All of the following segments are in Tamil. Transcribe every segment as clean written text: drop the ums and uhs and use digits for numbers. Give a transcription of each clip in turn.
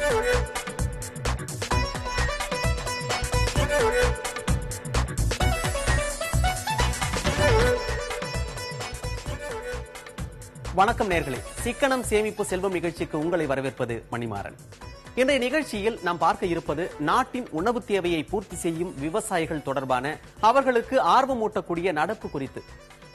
வணக்கம் நேயர்களே, சிக்கனம் சேமிப்பு செல்வம் நிகழ்ச்சிக்கு உங்களை வரவேற்பது மணிமாறன். இன்றைய நிகழ்ச்சியில் நாம் பார்க்க இருப்பது நாட்டின் உணவு தேவையை பூர்த்தி செய்யும் விவசாயிகள் தொடர்பான அவர்களுக்கு ஆர்வமூட்டக்கூடிய நடப்பு குறித்து.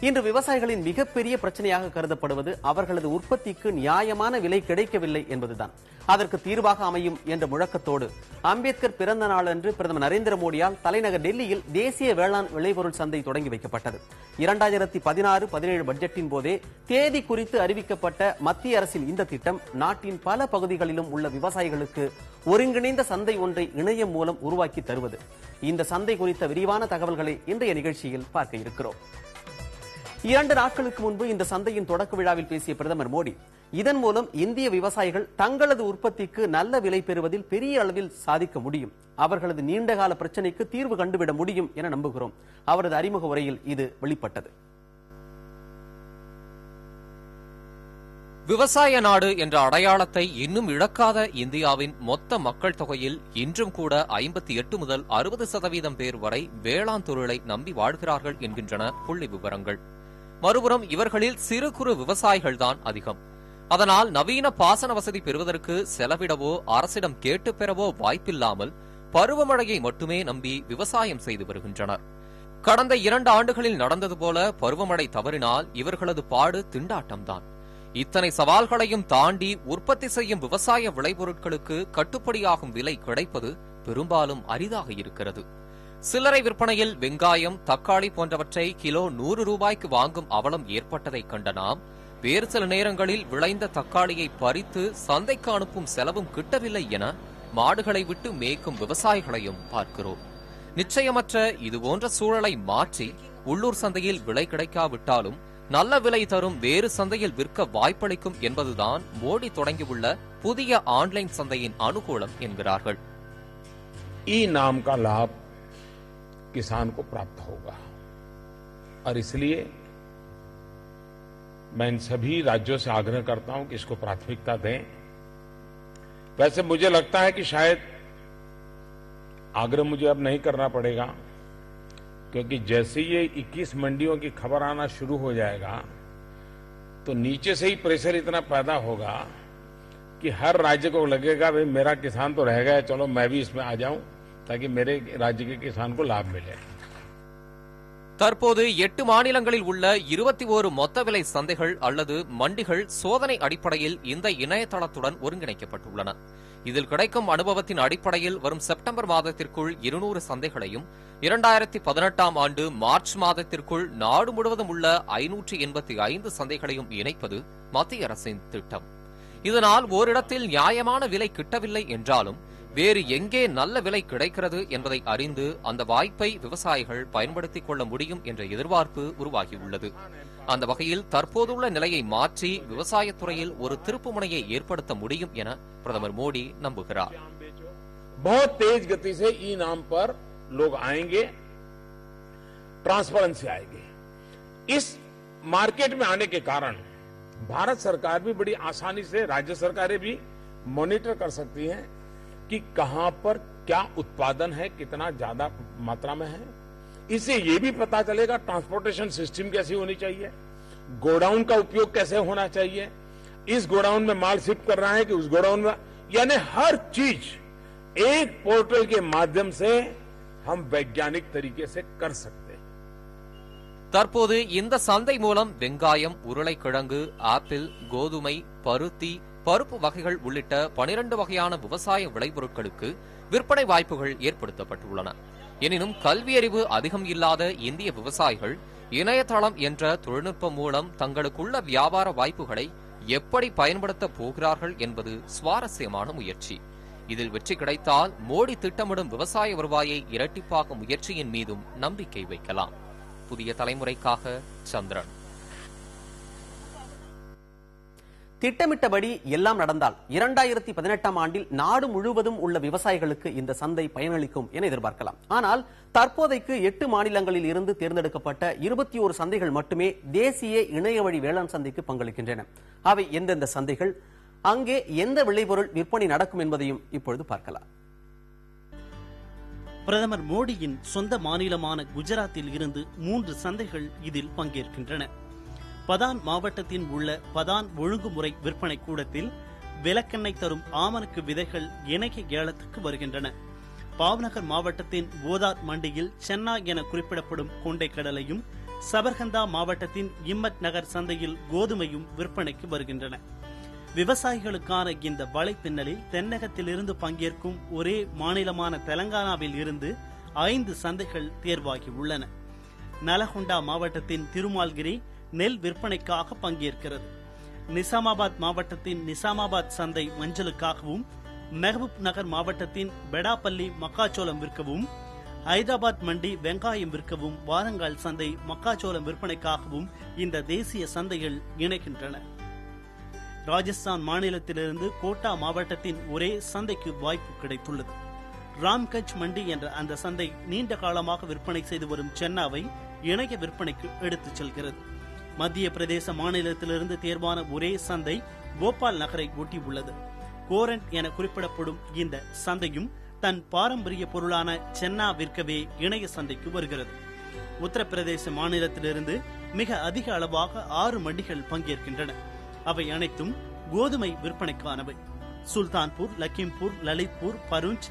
இன்று விவசாயிகளின் மிகப்பெரிய பிரச்சனையாக கருதப்படுவது அவர்களது உற்பத்திக்கு நியாயமான விலை கிடைக்கவில்லை என்பதுதான். அதற்கு தீர்வாக அமையும் என்ற முழக்கத்தோடு அம்பேத்கர் பிறந்த நாளன்று பிரதமர் நரேந்திர மோடியால் தலைநகர் டெல்லியில் தேசிய வேளாண் விளைபொருள் சந்தை தொடங்கி வைக்கப்பட்டது. 2016-17 பட்ஜெட்டின் போதே தேதி குறித்து அறிவிக்கப்பட்ட மத்திய அரசின் இந்த திட்டம் நாட்டின் பல பகுதிகளிலும் உள்ள விவசாயிகளுக்கு ஒருங்கிணைந்த சந்தை ஒன்றை இணையம் மூலம் உருவாக்கி தருவது. இந்த சந்தை குறித்த விரிவான தகவல்களை இன்றைய நிகழ்ச்சியில் பார்க்க இருக்கிறோம். 2 நாட்களுக்கு முன்பு இந்த சந்தையின் தொடக்க விழாவில் பேசிய பிரதமர் மோடி, இதன் மூலம் இந்திய விவசாயிகள் தங்களது உற்பத்திக்கு நல்ல விலை பெறுவதில் பெரிய அளவில் சாதிக்க முடியும், அவர்களது நீண்டகால பிரச்சனைக்கு தீர்வு கண்டுவிட முடியும் என நம்புகிறோம். அவரது அறிமுக உரையில் இது வெளிப்பட்டது. விவசாய நாடு என்ற அடையாளத்தை இன்னும் இழக்காத இந்தியாவின் மொத்த மக்கள் தொகையில் இன்றும் கூட 58 முதல் 60% பேர் வரை வேளாண் தொழிலை நம்பி வாழ்கிறார்கள் என்கின்றன புள்ளி விவரங்கள். மறுபுறம் இவர்களில் சிறு குறு விவசாயிகள்தான் அதிகம். அதனால் நவீன பாசன வசதி பெறுவதற்கு செலவிடவோ அரசிடம் கேட்டு பெறவோ வாய்ப்பில்லாமல் பருவமழையை மட்டுமே நம்பி விவசாயம் செய்து வருகின்றனர். கடந்த 2 ஆண்டுகளில் நடந்தது போல பருவமழை தவறினால் இவர்களது பாடு திண்டாட்டம்தான். இத்தனை சவால்களையும் தாண்டி உற்பத்தி செய்யும் விவசாய விளைபொருட்களுக்கு கட்டுப்படியாகும் விலை கிடைப்பது பெரும்பாலும் அரிதாக இருக்கிறது. சில்லறை விற்பனையில் வெங்காயம், தக்காளி போன்றவற்றை கிலோ 100 ரூபாய்க்கு வாங்கும் அவலம் ஏற்பட்டதை கண்ட நாம், வேறு சில நேரங்களில் விளைந்த தக்காளியை பறித்து சந்தைக்கு அனுப்பும் செலவும் கிட்டவில்லை என மாடுகளை விட்டு மேய்க்கும் விவசாயிகளையும் பார்க்கிறோம். நிச்சயமற்ற இதுபோன்ற சூழலை மாற்றி உள்ளூர் சந்தையில் விலை கிடைக்காவிட்டாலும் நல்ல விலை தரும் வேறு சந்தையில் விற்க வாய்ப்பளிக்கும் என்பதுதான் மோடி தொடங்கியுள்ள புதிய ஆன்லைன் சந்தையின் அனுகூலம் என்கிறார்கள். ई-नाम का लाभ किसान को प्राप्त होगा और इसलिए मैं इन सभी राज्यों से आग्रह करता हूं कि इसको प्राथमिकता दें. वैसे मुझे लगता है कि शायद आग्रह मुझे अब नहीं करना पड़ेगा, क्योंकि जैसे ये 21 मंडियों की खबर आना शुरू हो जाएगा तो नीचे से ही प्रेशर इतना पैदा होगा कि हर राज्य को लगेगा भाई मेरा किसान तो रह गया, चलो मैं भी इसमें आ जाऊं ताकि मेरे राज्य के किसान को लाभ मिले. தற்போது 8 மாநிலங்களில் உள்ள 21 மொத்த விலை சந்தைகள் அல்லது மண்டிகள் சோதனை அடிப்படையில் இந்த இணையதளத்துடன் ஒருங்கிணைக்கப்பட்டுள்ளன. இதில் கிடைக்கும் அனுபவத்தின் அடிப்படையில் வரும் செப்டம்பர் மாதத்திற்குள் 200 சந்தைகளையும் 2018ஆம் ஆண்டு மார்ச் மாதத்திற்குள் நாடு முழுவதும் உள்ள 585 சந்தைகளையும் இணைப்பது மத்திய அரசின் திட்டம். இதனால் ஓரிடத்தில் நியாயமான விலை கிட்டவில்லை என்றாலும் வேறு எங்கே நல்ல விலை கிடைக்கிறது என்பதை அறிந்து அந்த வாய்ப்பை விவசாயிகள் பயன்படுத்திக் கொள்ள முடியும் என்ற எதிர்பார்ப்பு உருவாகியுள்ளது. அந்த வகையில் தற்போதுள்ள நிலையை மாற்றி விவசாயத்துறையில் ஒரு திருப்புமுனையை ஏற்படுத்த முடியும் என பிரதமர் மோடி நம்புகிறார். बहुत तेज गति से ई-नाम पर लोग आएंगे, ट्रांसपेरेंसी आएगी. इस मार्केट में आने के कारण भारत सरकार भी बड़ी आसानी से, राज्य सरकारें भी मॉनिटर कर सकती हैं कि कहां पर क्या उत्पादन है, कितना ज्यादा मात्रा में है. इससे ये भी पता चलेगा ट्रांसपोर्टेशन सिस्टम कैसी होनी चाहिए, गोडाउन का उपयोग कैसे होना चाहिए, इस गोडाउन में माल शिफ्ट कर रहा है कि उस गोडाउन में, यानी हर चीज एक पोर्टल के माध्यम से हम वैज्ञानिक तरीके से कर सकते हैं. தற்போது இந்த சந்தை மூலம் வெங்காயம், உருளைக்கிழங்கு, ஆப்பிள், கோதுமை, பருத்தி, பருப்பு வகைகள் உள்ளிட்ட 12 வகையான விவசாய விளைபொருட்களுக்கு விற்பனை வாய்ப்புகள் ஏற்படுத்தப்பட்டுள்ளன. எனினும் கல்வியறிவு அதிகம் இல்லாத இந்திய விவசாயிகள் இணையதளம் என்ற தொழில்நுட்பம் மூலம் தங்களுக்குள்ள வியாபார வாய்ப்புகளை எப்படி பயன்படுத்தப் போகிறார்கள் என்பது சுவாரஸ்யமான முயற்சி. இதில் வெற்றி கிடைத்தால் மோடி திட்டமிடும் விவசாய வருவாயை இரட்டிப்பாக்கும் முயற்சியின் மீதும் நம்பிக்கை வைக்கலாம். புதிய தலைமுறைக்காக சந்திரன். திட்டமிட்டபடி எல்லாம் நடந்தால் 2018ஆம் ஆண்டில் நாடு முழுவதும் உள்ள விவசாயிகளுக்கு இந்த சந்தை பயனளிக்கும் என எதிர்பார்க்கலாம். ஆனால் தற்போதைக்கு 8 மாநிலங்களில் இருந்து தேர்ந்தெடுக்கப்பட்ட 21 சந்தைகள் மட்டுமே தேசிய இணைய வழி வேளாண் சந்தைக்கு பங்களிக்கின்றன. அவை எந்தெந்த சந்தைகள், அங்கே எந்த விளைபொருள் விற்பனை நடக்கும் என்பதையும் இப்பொழுது பார்க்கலாம். பிரதமர் மோடியின் சொந்த மாநிலமான குஜராத்தில் இருந்து 3 சந்தைகள் இதில் பங்கேற்கின்றன. பதான் மாவட்டத்தின் உள்ள பதான் ஒழுங்குமுறை விற்பனை கூடத்தில் விளக்கெண்ணெய் தரும் ஆமணக்கு விதைகள் இணைய ஏலத்துக்கு வருகின்றன. பாவ்நகர் மாவட்டத்தின் போதார் மண்டியில் சென்னா என குறிப்பிடப்படும் கொண்டை கடலையும், சபர்கந்தா மாவட்டத்தின் இம்மத் நகர் சந்தையில் கோதுமையும் விற்பனைக்கு வருகின்றன. விவசாயிகளுக்கான இந்த வலைப்பின்னலில் தென்னகத்திலிருந்து பங்கேற்கும் ஒரே மாநிலமான தெலங்கானாவில் இருந்து 5 சந்தைகள் தேர்வாகி உள்ளன. நலகொண்டா மாவட்டத்தின் திருமால்கிரி நெல் விற்பனைக்காக பங்கேற்கிறது. நிசாமாபாத் மாவட்டத்தின் நிசாமாபாத் சந்தை மஞ்சளுக்காகவும், மெஹபூப் நகர் மாவட்டத்தின் பெடாப்பள்ளி மக்காச்சோளம் விற்கவும், ஹைதராபாத் மண்டி வெங்காயம் விற்கவும், வாரங்கால் சந்தை மக்காச்சோளம் விற்பனைக்காகவும் இந்த தேசிய சந்தைகள் இணைகின்றன. ராஜஸ்தான் மாநிலத்திலிருந்து கோட்டா மாவட்டத்தின் ஒரே சந்தைக்கு வாய்ப்பு கிடைத்துள்ளது. ராம்கஞ்ச் மண்டி என்ற அந்த சந்தை நீண்ட காலமாக விற்பனை செய்து வரும் சென்னாவை இணைய விற்பனைக்கு எடுத்துச் செல்கிறது. மத்திய பிரதேச மாநிலத்திலிருந்து தேர்வான ஒரே சந்தை போபால் நகரை ஒட்டி உள்ளது. கோரண்ட் என குறிப்பிடப்படும் இந்த சந்தையும் தன் பாரம்பரிய பொருளான சென்னா விற்கவே இணைய சந்தைக்கு வருகிறது. உத்தரப்பிரதேச மாநிலத்திலிருந்து மிக அதிக அளவாக 6 மண்டிகள் பங்கேற்கின்றன. அவை அனைத்தும் கோதுமை விற்பனைக்கானவை. சுல்தான்பூர், லக்கிம்பூர், லலித்பூர், பருஞ்ச்,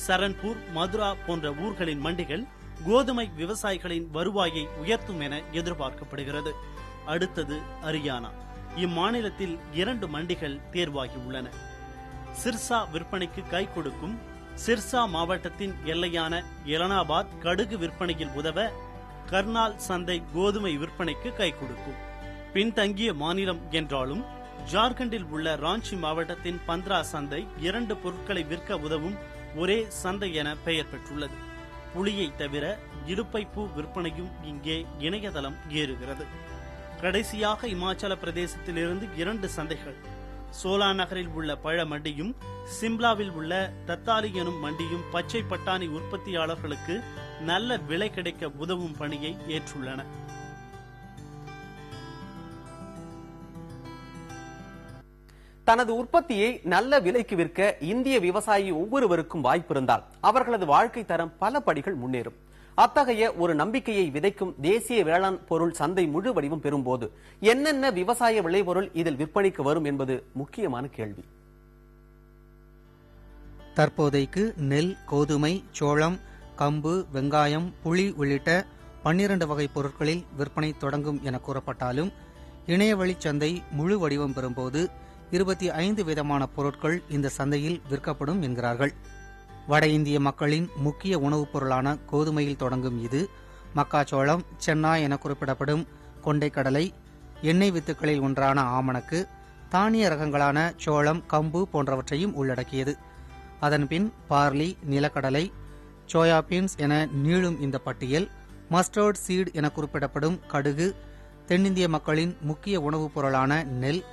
சரன்பூர், மதுரா போன்ற ஊர்களின் மண்டிகள் கோதுமை விவசாயிகளின் வருவாயை உயர்த்தும் என எதிர்பார்க்கப்படுகிறது. அடுத்தது ஹரியானா. இம்மாநிலத்தில் 2 மண்டிகள் தேர்வாகி உள்ளன. சிர்சா விற்பனைக்கு கை கொடுக்கும். சிர்சா மாவட்டத்தின் எல்லையான எலனாபாத் கடுகு விற்பனையில் உதவ கர்னால் சந்தை கோதுமை விற்பனைக்கு கை கொடுக்கும். பின்தங்கிய மாநிலம் என்றாலும் ஜார்க்கண்டில் உள்ள ராஞ்சி மாவட்டத்தின் பந்த்ரா சந்தை 2 பொருட்களை விற்க உதவும் ஒரே சந்தை என பெயர் பெற்றுள்ளது. புளியை தவிர இடுப்பைப்பூ விற்பனையும் இங்கே இணையதளம் ஏறுகிறது. கடைசியாக இமாச்சல பிரதேசத்திலிருந்து 2 சந்தைகள், சோலா நகரில் உள்ள பழ மண்டியும் சிம்லாவில் உள்ள தத்தாலி எனும் மண்டியும் பச்சை பட்டாணி உற்பத்தியாளர்களுக்கு நல்ல விலை கிடைக்க உதவும் பணியை ஏற்றுள்ளன. தனது உற்பத்தியை நல்ல விலைக்கு விற்க இந்திய விவசாயி ஒவ்வொருவருக்கும் வாய்ப்பு இருந்தால் அவர்களது வாழ்க்கை தரம் பல படிகள் முன்னேறும். அத்தகைய ஒரு நம்பிக்கையை விதைக்கும் தேசிய வேளாண் பொருள் சந்தை முழு வடிவம் பெறும்போது என்னென்ன விவசாய விளைபொருள் இதில் விற்பனைக்கு வரும் என்பது முக்கியமான கேள்வி. தற்போதைக்கு நெல், கோதுமை, சோளம், கம்பு, வெங்காயம், புளி உள்ளிட்ட 12 வகை பொருட்களில் விற்பனை தொடங்கும் என கூறப்பட்டாலும் இணையவழி சந்தை முழு வடிவம் பெறும்போது 25 விதமான பொருட்கள் இந்த சந்தையில் விற்கப்படும் என்கிறார்கள். வட இந்திய மக்களின் முக்கிய உணவுப் பொருளான கோதுமையில் தொடங்கும் இது மக்காச்சோளம், சென்னா என குறிப்பிடப்படும் கொண்டைக்கடலை, எண்ணெய் வித்துக்களில் ஒன்றான ஆமணக்கு, தானிய ரகங்களான சோளம், கம்பு போன்றவற்றையும் உள்ளடக்கியது. அதன்பின் பார்லி, நிலக்கடலை, சோயாபீன்ஸ் என நீளும் இந்த பட்டியல் மஸ்டர்ட் சீட் என குறிப்பிடப்படும் கடுகு, தென்னிந்திய மக்களின் முக்கிய உணவுப் பொருளான நெல்,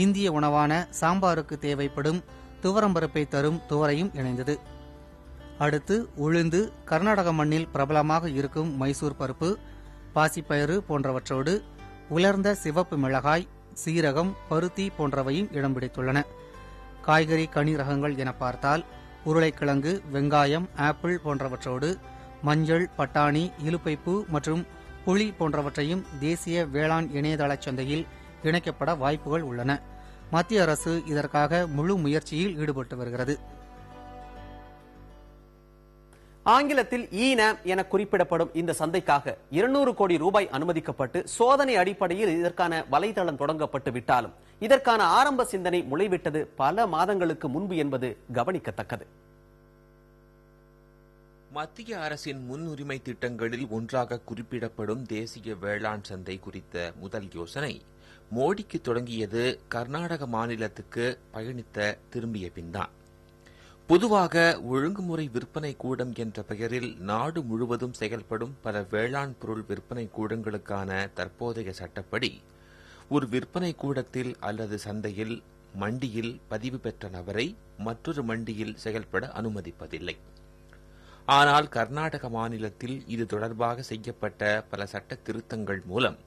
இந்திய உணவான சாம்பாருக்கு தேவைப்படும் துவரம்பருப்பை தரும் துவரையும் இணைந்தது. அடுத்து உளுந்து, கர்நாடக மண்ணில் பிரபலமாக இருக்கும் மைசூர் பருப்பு, பாசிப்பயிறு போன்றவற்றோடு உலர்ந்த சிவப்பு மிளகாய், சீரகம், பருத்தி போன்றவையும் இடம் பிடித்துள்ளன. காய்கறி கனி ரகங்கள் என பார்த்தால் உருளைக்கிழங்கு, வெங்காயம், ஆப்பிள் போன்றவற்றோடு மஞ்சள், பட்டாணி, இலுப்பைப்பூ மற்றும் புளி போன்றவற்றையும் தேசிய வேளாண் இணையதள சந்தையில் இணைக்கப்பட வாய்ப்புகள் உள்ளன. மத்திய அரசு இதற்காக முழு முயற்சியில் ஈடுபட்டு வருகிறது. ஆங்கிலத்தில் E-NAM என குறிப்பிடப்படும் இந்த சந்தைக்காக 200 கோடி ரூபாய் அனுமதிக்கப்பட்டு சோதனை அடிப்படையில் இதற்கான வலைதளம் தொடங்கப்பட்டு விட்டாலும் இதற்கான ஆரம்ப சிந்தனை முளைவிட்டது பல மாதங்களுக்கு முன்பு என்பது கவனிக்கத்தக்கது. மத்திய அரசின் முன்னுரிமை திட்டங்களில் ஒன்றாக குறிப்பிடப்படும் தேசிய வேளாண் சந்தை குறித்த முதல் யோசனை மோடிக்கு தொடங்கியது கர்நாடக மாநிலத்துக்கு பயணித்த திரும்பிய பின்தான். பொதுவாக ஒழுங்குமுறை விற்பனை கூடம் என்ற பெயரில் நாடு முழுவதும் செயல்படும் பல வேளாண் பொருள் விற்பனை கூடங்களுக்கான தற்போதைய சட்டப்படி ஒரு விற்பனை கூடத்தில் அல்லது சந்தையில் மண்டியில் பதிவு பெற்ற நபரை மற்றொரு மண்டியில் செயல்பட அனுமதிப்பதில்லை. ஆனால் கர்நாடக மாநிலத்தில் இது தொடர்பாக செய்யப்பட்ட பல சட்ட திருத்தங்கள் மூலம்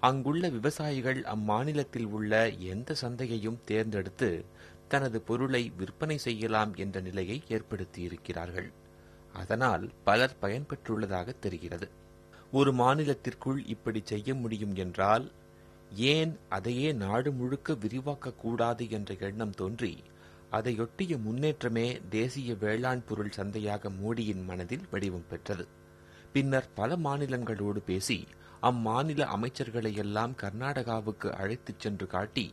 அங்குள்ள விவசாயிகள் அம்மாநிலத்தில் உள்ள எந்த சந்தையையும் தேர்ந்தெடுத்து தனது பொருளை விற்பனை செய்யலாம் என்ற நிலையை ஏற்படுத்தியிருக்கிறார்கள். அதனால் பலர் பயன்பெற்றுள்ளதாக தெரிகிறது. ஒரு மாநிலத்திற்குள் இப்படி செய்ய முடியும் என்றால் ஏன் அதையே நாடு முழுக்க விரிவாக்கக்கூடாது என்ற எண்ணம் தோன்றி அதையொட்டிய முன்னேற்றமே தேசிய வேளாண் பொருள் சந்தையாக மோடியின் மனதில் வடிவம் பெற்றது. பின்னர் பல மாநிலங்களோடு பேசி அம்மாநில அமைச்சர்களையெல்லாம் கர்நாடகாவுக்கு அழைத்துச் சென்று காட்டி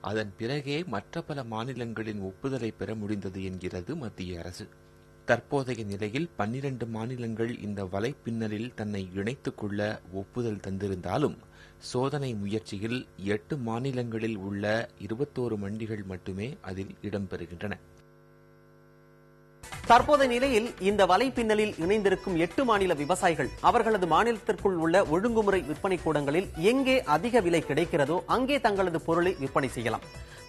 அதன் பிறகே மற்ற பல மாநிலங்களின் ஒப்புதலை பெற முடிந்தது என்கிறது மத்திய அரசு. தற்போதைய நிலையில் 12 மாநிலங்கள் இந்த வலைப்பின்னலில் தன்னை இணைத்துக் கொள்ள ஒப்புதல் தந்திருந்தாலும் சோதனை முயற்சியில் 8 மாநிலங்களில் உள்ள 21 மண்டிகள் மட்டுமே அதில் இடம்பெறுகின்றன. தற்போதைய நிலையில் இந்த வலைப்பின்னலில் இணைந்திருக்கும் 8 மாநில விவசாயிகள் அவர்களது மாநிலத்திற்குள் உள்ள ஒழுங்குமுறை விற்பனை கூடங்களில் எங்கே அதிக விலை கிடைக்கிறதோ அங்கே தங்களது பொருளை விற்பனை செய்யலாம்.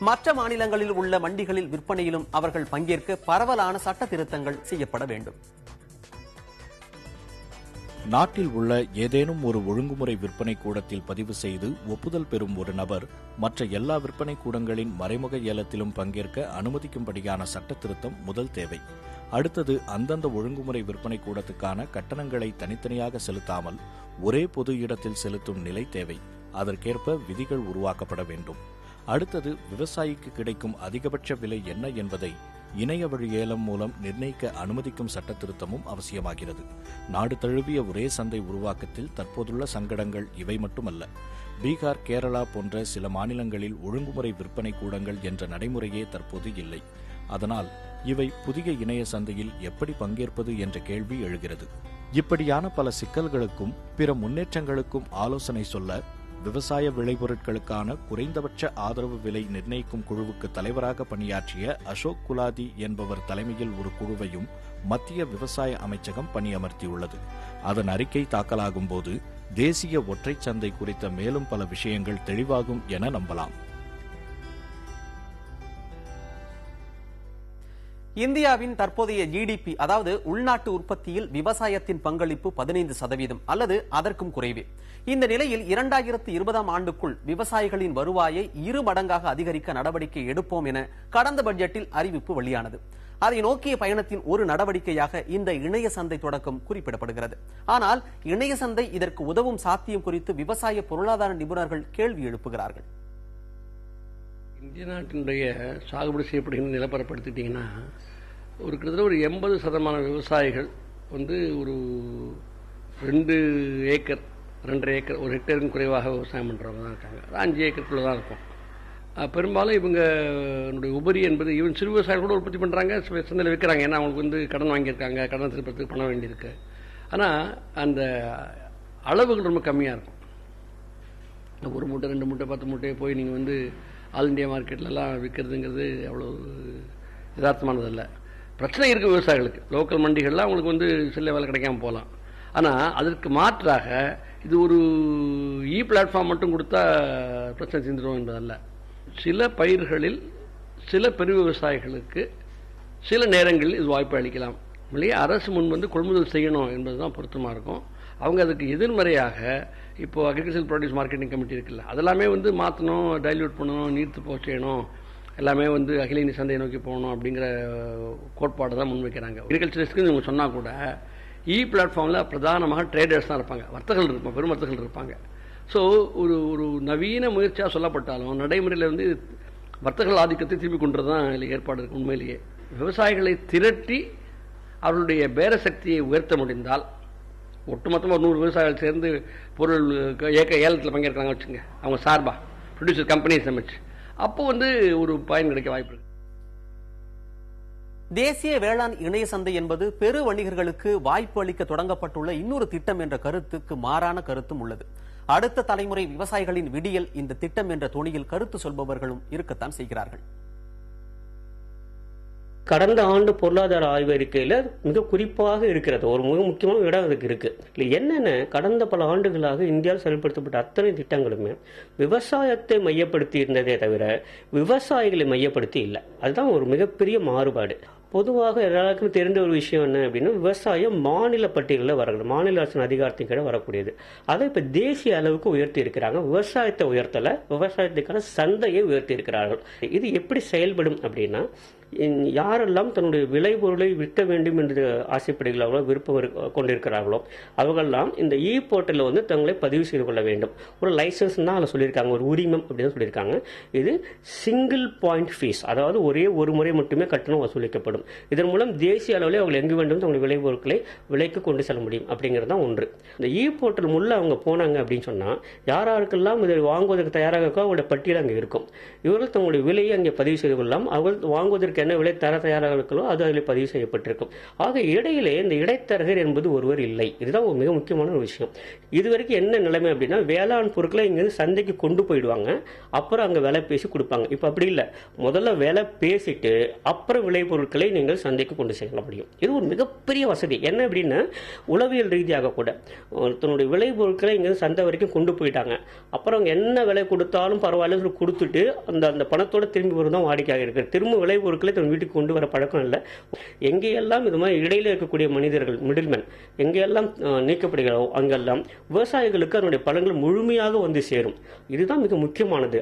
மற்ற மாநிலங்களில் உள்ள மண்டிகளில் விற்பனையிலும் அவர்கள் பங்கேற்க பரவலான சட்ட திருத்தங்கள் செய்யப்பட வேண்டும். நாட்டில் உள்ள ஏதேனும் ஒரு ஒழுங்குமுறை விற்பனை கூடத்தில் பதிவு செய்து ஒப்புதல் பெறும் ஒரு நபர் மற்ற எல்லா விற்பனை கூடங்களின் மறைமுக ஏலத்திலும் பங்கேற்க அனுமதிக்கும்படியான சட்ட திருத்தம் முதல் தேவை. அடுத்தது, அந்தந்த ஒழுங்குமுறை விற்பனை கூடத்துக்கான கட்டணங்களை தனித்தனியாக செலுத்தாமல் ஒரே பொது இடத்தில் செலுத்தும் நிலை தேவை. அதற்கேற்ப விதிகள் உருவாக்கப்பட வேண்டும். அடுத்தது, விவசாயிக்கு கிடைக்கும் அதிகபட்ச விலை என்ன என்பதை இணைய வழி ஏலம் மூலம் நிர்ணயிக்க அனுமதிக்கும் சட்ட திருத்தமும் அவசியமாகிறது. நாடு தழுவிய ஒரே சந்தை உருவாக்கத்தில் தற்போதுள்ள சங்கடங்கள் இவை மட்டுமல்ல. பீகார், கேரளா போன்ற சில மாநிலங்களில் ஒழுங்குமுறை விற்பனை கூடங்கள் என்ற நடைமுறையே தற்போது இல்லை. அதனால் இவை புதிய இணைய சந்தையில் எப்படி பங்கேற்பது என்ற கேள்வி எழுகிறது. இப்படியான பல சிக்கல்களுக்கும் பிற முன்னேற்றங்களுக்கும் ஆலோசனை சொல்ல விவசாய விளைபொருட்களுக்கான குறைந்தபட்ச ஆதரவு விலை நிர்ணயிக்கும் குழுவுக்கு தலைவராக பணியாற்றிய அசோக் குலாதி என்பவர் தலைமையில் ஒரு குழுவையும் மத்திய விவசாய அமைச்சகம் பணியமர்த்தியுள்ளது. அதன் அறிக்கை தாக்கலாகும் போது தேசிய ஒற்றைச் சந்தை குறித்த மேலும் பல விஷயங்கள் தெளிவாகும் என நம்பலாம். இந்தியாவின் தற்போதைய ஜிடிபி, அதாவது உள்நாட்டு உற்பத்தியில் விவசாயத்தின் பங்களிப்பு 15% அல்லது அதற்கும் குறைவே. இந்த நிலையில் 2020 ஆண்டுக்குள் விவசாயிகளின் வருவாயை 2 மடங்காக அதிகரிக்க நடவடிக்கை எடுப்போம் என கடந்த பட்ஜெட்டில் அறிவிப்பு வெளியானது. அதை நோக்கிய பயணத்தின் ஒரு நடவடிக்கையாக இந்த இணைய சந்தை தொடக்கம் குறிப்பிடப்படுகிறது. ஆனால் இணைய சந்தை இதற்கு உதவும் சாத்தியம் குறித்து விவசாய பொருளாதார நிபுணர்கள் கேள்வி எழுப்புகிறார்கள். இந்திய நாட்டினுடைய சாகுபடி செய்யப்படுகின்ற நிலப்பரப்படுத்திட்டீங்கன்னா கிட்டத்தட்ட ஒரு 80% விவசாயிகள் ஒரு 2 ஏக்கர் 2.5 ஏக்கர், 1 ஹெக்டேருக்கு குறைவாக விவசாயம் பண்ணுறவங்க தான் இருக்காங்க. 5 ஏக்கருக்குள்ள தான் இருக்கும். பெரும்பாலும் இவங்களுடைய உபரி என்பது ஈவன் சிறு விவசாயிகள் கூட உற்பத்தி பண்ணுறாங்க, சந்தையில் விற்கிறாங்க. ஏன்னா அவங்களுக்கு கடன் வாங்கியிருக்காங்க, கடன் திருப்பத்துக்கு பணம் வேண்டியிருக்கு. ஆனால் அந்த அளவுகள் ரொம்ப கம்மியாக இருக்கும். 1 மூட்டை 2 மூட்டை 10 மூட்டையை போய் நீங்கள் ஆல் இண்டியா மார்க்கெட்லலாம் விற்கிறதுங்கிறது அவ்வளோ யதார்த்தமானதில்லை. பிரச்சனை இருக்குது விவசாயிகளுக்கு. லோக்கல் மண்டிகள்லாம் அவங்களுக்கு சில வேலை கிடைக்காம போகலாம். ஆனால் அதற்கு மாற்றாக இது ஒரு பிளாட்ஃபார்ம் மட்டும் கொடுத்தா பிரச்சனை தீர்ந்துடும் என்பதல்ல. சில பயிர்களில் சில பெரு விவசாயிகளுக்கு சில நேரங்களில் இது வாய்ப்பு அளிக்கலாம். இல்லையா, அரசு முன் கொள்முதல் செய்யணும் என்பதுதான் பொருத்தமாக இருக்கும். அவங்க அதுக்கு எதிர்மறையாக இப்போ அக்ரிகல்ச்சர் ப்ரொடியூஸ் மார்க்கெட்டிங் கமிட்டி இருக்குல்ல, அதெல்லாமே மாற்றணும், டைல்யூட் பண்ணணும், நீர்த்து போக செய்யணும், எல்லாமே அகில இந்திய சந்தையை நோக்கி போகணும் அப்படிங்கிற கோட்பாடு தான் முன்வைக்கிறாங்க. அக்ரிகல்ச்சரிஸ்க்கு இவங்க சொன்னால் கூட பிளாட்ஃபார்மில் பிரதானமாக ட்ரேடர்ஸ் தான் இருப்பாங்க, வர்த்தகர்கள் இருப்பாங்க, பெரும் வர்த்தகர்கள் இருப்பாங்க. ஸோ ஒரு நவீன முயற்சியாக சொல்லப்பட்டாலும் நடைமுறையில் வர்த்தகர்கள் ஆதிக்கத்தை திருப்பி கொண்டு தான் இதில் ஏற்பாடு இருக்கு. உண்மையிலேயே விவசாயிகளை திரட்டி அவர்களுடைய பேர சக்தியை உயர்த்த முடிந்தால், ஒட்டுமொத்தமாக 100 விவசாயிகள் சேர்ந்து பொருள் ஏலத்தில் பங்கேற்கிறாங்க வச்சுங்க, அவங்க சார்பா ப்ரொடியூசர் கம்பெனிஸ் அமைச்சு, அப்போ ஒரு பயன் கிடைக்க வாய்ப்பு இருக்கு. தேசிய வேளாண் இணைய சந்தை என்பது பெரு வணிகர்களுக்கு வாய்ப்பு அளிக்க தொடங்கப்பட்டுள்ள இன்னொரு திட்டம் என்ற கருத்துக்கு மாறான கருத்தும் உள்ளது. அடுத்த தலைமுறை விவசாயிகளின் விடியல் இந்த திட்டம் என்ற தொனியில் கருத்து சொல்பவர்களும் இருக்கத்தான் செய்கிறார்கள். கடந்த ஆண்டு பொருளாதார ஆய்வறிக்கையில் மிக குறிப்பாக இருக்கிறது, ஒரு மிக முக்கியமான இடம் அதுக்கு இருக்கு. என்னென்ன கடந்த பல ஆண்டுகளாக இந்தியாவில் செயல்படுத்தப்பட்ட அத்தனை திட்டங்களுமே விவசாயத்தை மையப்படுத்தி இருந்ததே தவிர விவசாயிகளை மையப்படுத்தி இல்லை. அதுதான் ஒரு மிகப்பெரிய மாறுபாடு. பொதுவாக எல்லாருக்கும் தெரிந்த ஒரு விஷயம் என்ன அப்படின்னா, விவசாயம் மாநில பட்டியலில் வரணும், மாநில அரசின் அதிகாரத்தின் கீழே வரக்கூடியது. அதை இப்போ தேசிய அளவுக்கு உயர்த்தி இருக்கிறாங்க. விவசாயத்தை உயர்த்தலை, விவசாயத்துக்கான சந்தையை உயர்த்தி இருக்கிறார்கள். இது எப்படி செயல்படும் அப்படின்னா, யாரெல்லாம் தன்னுடைய விளைபொருளை விற்க வேண்டும் என்று ஆசைப்படுகிறார்களோ, விருப்பம் கொண்டிருக்கிறார்களோ, அவர்கள்லாம் இந்த இ போர்ட்டலில் வந்து தங்களை பதிவு செய்து கொள்ள வேண்டும். ஒரு லைசன்ஸ் தான் அதில் சொல்லியிருக்காங்க, ஒரு உரிமம் அப்படின்னு சொல்லியிருக்காங்க. இது சிங்கிள் பாயிண்ட் ஃபீஸ், அதாவது ஒரே ஒரு முறை மட்டுமே கட்டணம் வசூலிக்கப்படும். இதன் மூலம் தேசிய அளவில் அவர்கள் எங்கு வேண்டும் தங்களுடைய விளைபொருட்களை விலைக்கு கொண்டு செல்ல முடியும் அப்படிங்கிறது தான் ஒன்று. இந்த இ போர்ட்டல் முள்ள அவங்க போனாங்க அப்படின்னு சொன்னால், யாராருக்கெல்லாம் இதை வாங்குவதற்கு தயாராக இருக்கோ அவங்களுடைய பட்டியல் அங்கே இருக்கும். இவர்கள் தங்களுடைய விலையை அங்கே பதிவு செய்து கொள்ளலாம். அவர்கள் வாங்குவதற்கு என்ன விலை தர தயாராக இருக்கிறோ அது அதில் பதிவு செய்யப்பட்டிருக்கும். ஆக இடையிலே இந்த இடைத்தரகர் என்பது ஒருவர் இல்லை. இதுதான் ஒரு மிக முக்கியமான ஒரு விஷயம். இதுவரைக்கும் என்ன நிலைமை அப்படின்னா, வேளாண் பொருட்களை இங்கிருந்து சந்தைக்கு கொண்டு போயிடுவாங்க, அப்புறம் அங்கே விலை பேசி கொடுப்பாங்க. இப்போ அப்படி இல்லை, முதல்ல விலை பேசிட்டு அப்புறம் விளை பொருட்களை நீங்கள் சந்தைக்கு கொண்டு செல்ல முடியும். இது ஒரு மிகப்பெரிய வசதி. என்ன அப்படின்னா, உளவியல் ரீதியாக கூட தன்னுடைய விளை பொருட்களை இங்கிருந்து சந்தை வரைக்கும் கொண்டு போயிட்டாங்க, அப்புறம் என்ன விலை கொடுத்தாலும் பரவாயில்ல கொடுத்துட்டு அந்த பணத்தோட திரும்பி வருதான் வாடிக்கையாக இருக்கு. திரும்ப விளை பொருட்களை தன் வீட்டுக்கு கொண்டு வர பழக்கம் இல்லை. எங்கேயெல்லாம் இது மாதிரி இடையில இருக்கக்கூடிய மனிதர்கள், மிடில்மேன் எங்கெல்லாம் நீக்கப்படுகிறோ அங்கெல்லாம் விவசாயிகளுக்கு அதனுடைய பலன்கள் முழுமையாக வந்து சேரும். இதுதான் மிக முக்கியமானது.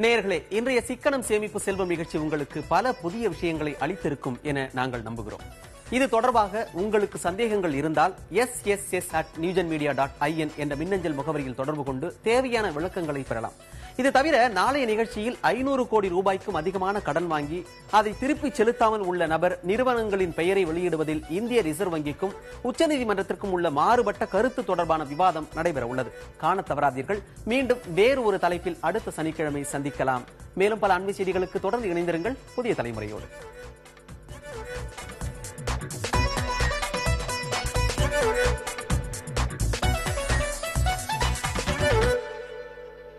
நேயர்களே, இன்றைய சிக்கனம் சேமிப்பு செல்வம் நிகழ்ச்சி உங்களுக்கு பல புதிய விஷயங்களை அளித்திருக்கும் என நாங்கள் நம்புகிறோம். இது தொடர்பாக உங்களுக்கு சந்தேகங்கள் இருந்தால் sss@newgenmedia.in என்ற மின்னஞ்சல் முகவரியில் தொடர்பு கொண்டு தேவையான விளக்கங்களை பெறலாம். இது தவிர நாளைய நிகழ்ச்சியில் 500 கோடி ரூபாய்க்கும் அதிகமான கடன் வாங்கி அதை திருப்பி செலுத்தாமல் உள்ள நபர் நிறுவனங்களின் பெயரை வெளியிடுவதில் இந்திய ரிசர்வ் வங்கிக்கும் உச்சநீதிமன்றத்திற்கும் உள்ள மாறுபட்ட கருத்து தொடர்பான விவாதம் நடைபெற உள்ளது. காண தவறாதீர்கள். மீண்டும் வேறு ஒரு தலைப்பில் அடுத்த சனிக்கிழமை சந்திக்கலாம். மேலும் பல அண்மை செய்திகளுக்கு தொடர்ந்து இணைந்திருங்கள் புதிய தலைமுறையோடு.